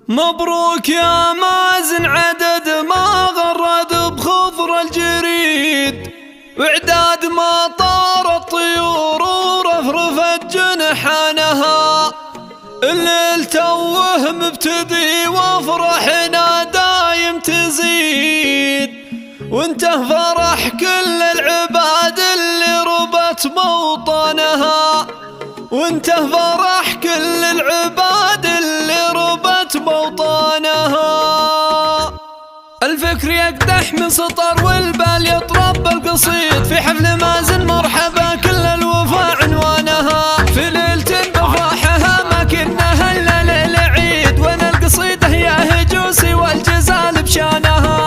مبروك يا مازن عدد ما غرد بخضر الجريد، وإعداد ما طار الطيور ورفرفت جنحانها. الليل توه مبتدي وافرحنا دايم تزيد، وانته فرح كل العباد اللي ربت موطنها، وانته فرح كل العباد اللي ربت موطنها. الفكر يقدح من سطر والبال يطرب القصيد، في حفل مازن مرحبا كل الوفا عنوانها. في ليلة بفرحها ما كنا هلا ليل عيد، وانا القصيدة يا هجوسي والجزال بشانها.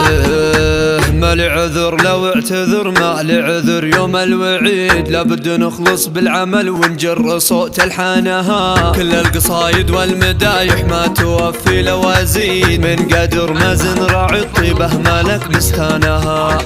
ما لي عذر لو اعتذر، ما لي عذر يوم الوعيد، لابد نخلص بالعمل ونجر صوت الحانها. كل القصايد والمدايح ما توفي لوازيد، من قدر مازن راعي الطيبة مالك بستانها.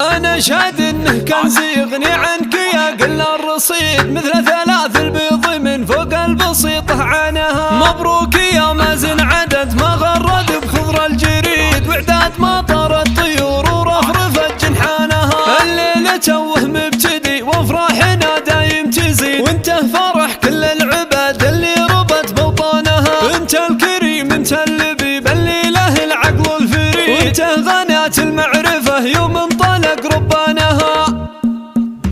انا شاد انه كان يغني عنك يا قل الرصيد، مثل ثلاث البيض من فوق البسيطة عانها. مبروك يا مازن عدد ما غرد بخضر الجريد، واعداد ما طار الطيور ورفرفت جنحانها. الليلة توه مبتدي وافراحنا دايم تزيد، وانته فرح كل العباد اللي ربت بوطانها. انت الكريم انت اللبيب اللي له العقل الفريد، وانته غنات المعرفة يوم انطلق ربانها.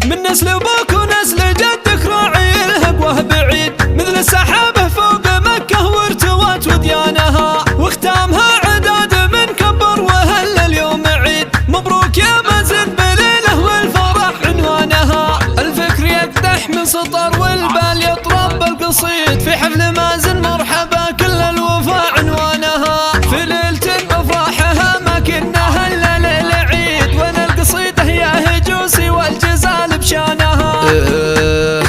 من نسل ابوك ونسل جدك راعي الهقوه بعيد، مثل السحابة فوق مكة وارتوت وديانها. واختامها عداد من كبر وهل اليوم عيد، مبروك يا مازن بليله والفرح عنوانها. الفكر يقدح من سطر والبال يطرب القصيد، في حفل مازن مرحبا كل الوفا عنوانها. في ليلة بفرحها ما كنا هلا ليل عيد، وانا القصيدة يا هجوسي والجزال بشانها.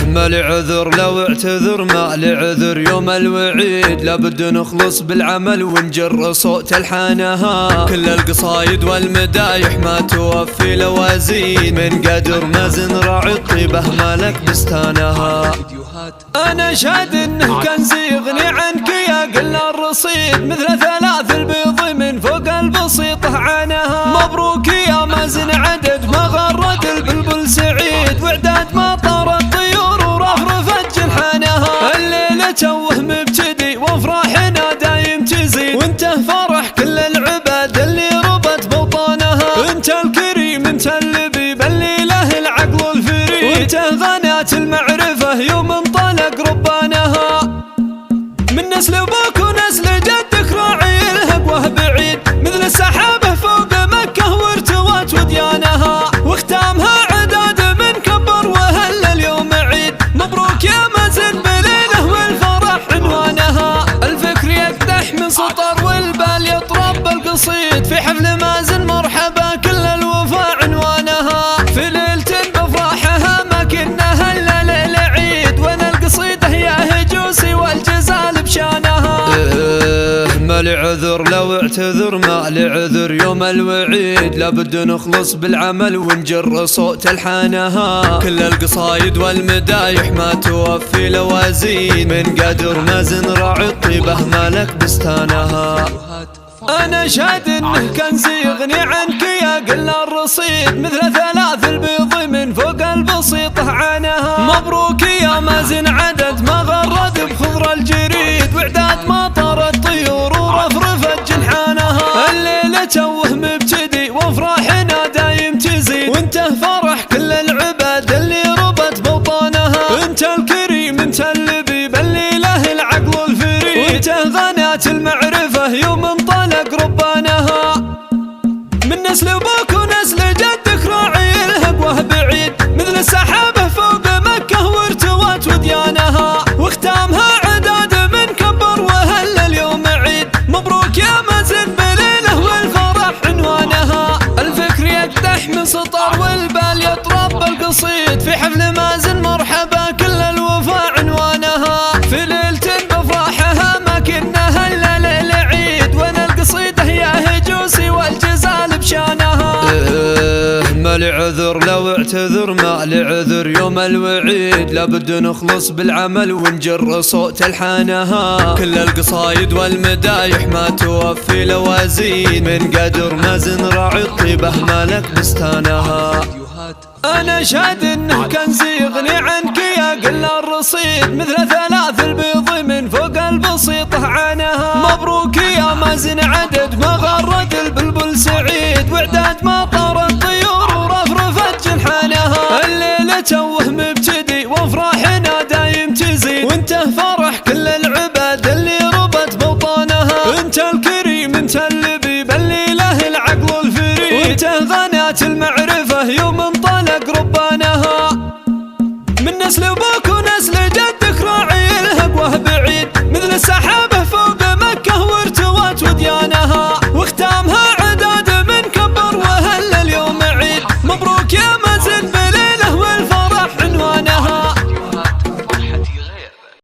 ما لي عذر لو اعتذر، ما لي عذر يوم الوعيد، لابد نخلص بالعمل ونجر صوت الحانها. كل القصايد والمدايح ما توفي لوازين، من قدر مازن راعي الطيبة مالك بستانها. انا شاد انه كان يغني عنك يا قل الرصيد، مثل ثلاث البيض من فوق البسيطة عانها. مبروك يا مازن عدد ما غرد البلبل سعيد، واعداد ما طار الطيور ورفرفت جنحانها. الليلة توه مبتدي وافراحنا دايم تزيد، وانته فرح كل العباد اللي ربت بوطانها. انت الكريم انت اللبيب اللي له العقل الفريد، وانته غنات المعرفة يوم انطلق ربانها. من نسل ابوك ونسل جدك راعي الهقوه بعيد، مثل السحابة فوق مكة وارتوت وديانها. واختامها عداد من كبر وهل اليوم عيد، مبروك يا مازن بليله والفرح عنوانها. الفكر يقدح من سطر والبال يطرب القصيد، في حفل مازن مرحبا كل الوفا عنوانها. في ليلة بفرحها ما كنا هلا ليل عيد، وانا القصيدة يا هجوسي والجزال بشانها. ما لي عذر لو اعتذر، ما لي عذر يوم الوعيد، لابد نخلص بالعمل ونجر صوت الحانها. كل القصايد والمدايح ما توفي لوازين، من قدر مازن راعي الطيبة مالك بستانها. انا شاد انه كان يغني عنك يا قل الرصيد، مثل ثلاث البيض من فوق البسيطة عانها. مبروك يا مازن عدد ما غرد بخضر الجريد، واعداد ما طار الطيور ورفرفت جنحانها. الليلة توه مبتدي وافراحنا دايم تزيد، وانته فرح كل العباد اللي ربت بوطانها. انت الكريم انت اللبيب اللي له العقل الفريد، وانته غنات المعرفة يوم انطلق ربانها. من نسل ابوك ونسل جدك راعي الهقوه بعيد، مثل السحابة فوق مكة وارتوت وديانها. واختامها عداد من كبر وهل اليوم عيد، مبروك يا مازن بليله والفرح عنوانها. الفكر يقدح من سطر والبال يطرب القصيد، في حفل مازن مرحبا كل الوفا عنوانها. في ليلة بفرحها ما كنا هلا ليل عيد، وانا القصيدة يا هجوسي والجزال بشانها. ما لي عذر لو اعتذر، ما لعذر يوم الوعيد لابد نخلص بالعمل ونجر صوت الحانها. كل القصايد والمدايح ما توفي لوازين، من قدر مازن راعي الطيبة مالك بستانها. أنا شاد إنه كنز يغني عنك يا قل الرصيد، مثل ثلاث البيض من فوق البسيطة عانها. مبروك يا مازن عدد ما غرد البلبل سعيد، وعداد ما